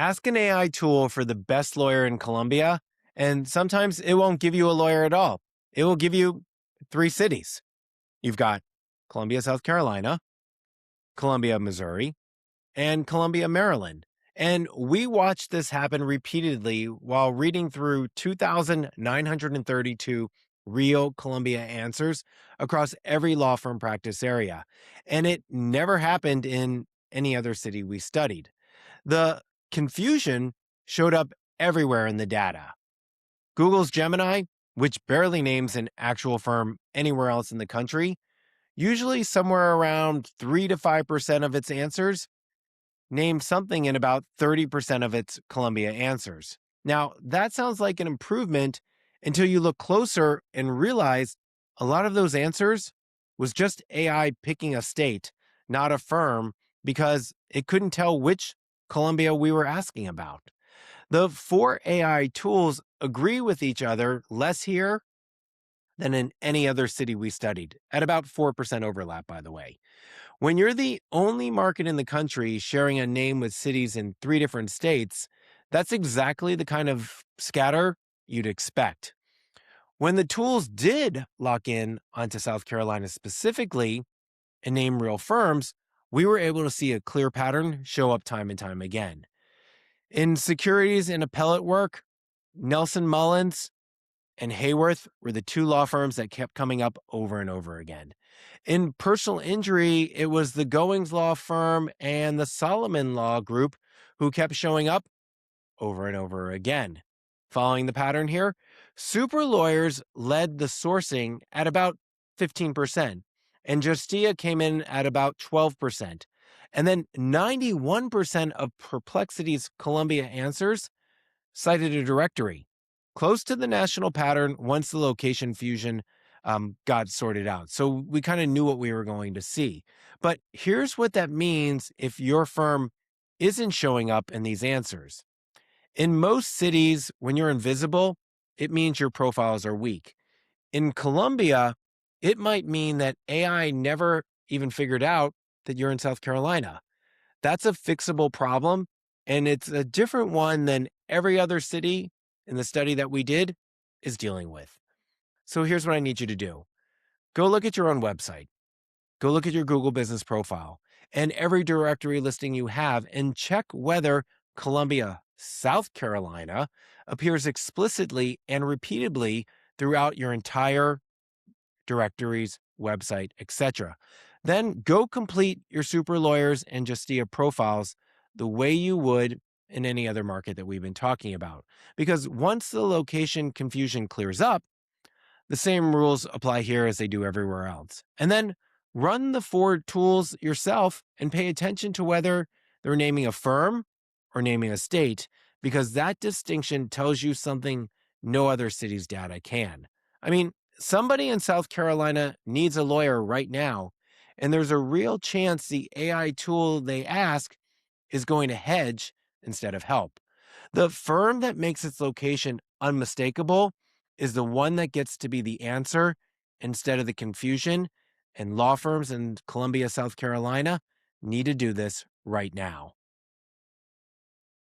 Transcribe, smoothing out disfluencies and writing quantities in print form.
Ask an AI tool for the best lawyer in Colombia, and sometimes it won't give you a lawyer at all. It will give you three cities. You've got Columbia, South Carolina, Columbia, Missouri, and Columbia, Maryland. And we watched this happen repeatedly while reading through 2,932 real Columbia answers across every law firm practice area. And it never happened in any other city we studied. The confusion showed up everywhere in the data. Google's Gemini, which barely names an actual firm anywhere else in the country, usually somewhere around 3 to 5% of its answers name something in about 30% of its Columbia answers. Now, that sounds like an improvement until you look closer and realize a lot of those answers was just AI picking a state, not a firm, because it couldn't tell which Columbia we were asking about. The four AI tools agree with each other less here than in any other city we studied, at about 4% overlap, by the way. When you're the only market in the country sharing a name with cities in three different states, that's exactly the kind of scatter you'd expect. When the tools did lock in onto South Carolina specifically and name real firms, we were able to see a clear pattern show up time and time again. In securities and appellate work, Nelson Mullins and Hayworth were the two law firms that kept coming up over and over again. In personal injury, it was the Goings Law Firm and the Solomon Law Group who kept showing up over and over again. Following the pattern here, super lawyers led the sourcing at about 15%, and Justia came in at about 12%. And then 91% of Perplexity's Columbia answers cited a directory close to the national pattern once the location fusion got sorted out. So we kind of knew what we were going to see. But here's what that means if your firm isn't showing up in these answers. In most cities, when you're invisible, it means your profiles are weak. In Colombia, it might mean that AI never even figured out that you're in South Carolina. That's a fixable problem, and it's a different one than every other city in the study that we did is dealing with. So here's what I need you to do. Go look at your own website. Go look at your Google business profile and every directory listing you have and check whether Columbia, South Carolina appears explicitly and repeatedly throughout your entire directories, website, etc. Then go complete your super lawyers and Justia profiles the way you would in any other market that we've been talking about. Because once the location confusion clears up, the same rules apply here as they do everywhere else. And then run the four tools yourself and pay attention to whether they're naming a firm or naming a state, because that distinction tells you something no other city's data can. I mean, somebody in South Carolina needs a lawyer right now, and there's a real chance the AI tool they ask is going to hedge instead of help. The firm that makes its location unmistakable is the one that gets to be the answer instead of the confusion. And law firms in Columbia, South Carolina need to do this right now.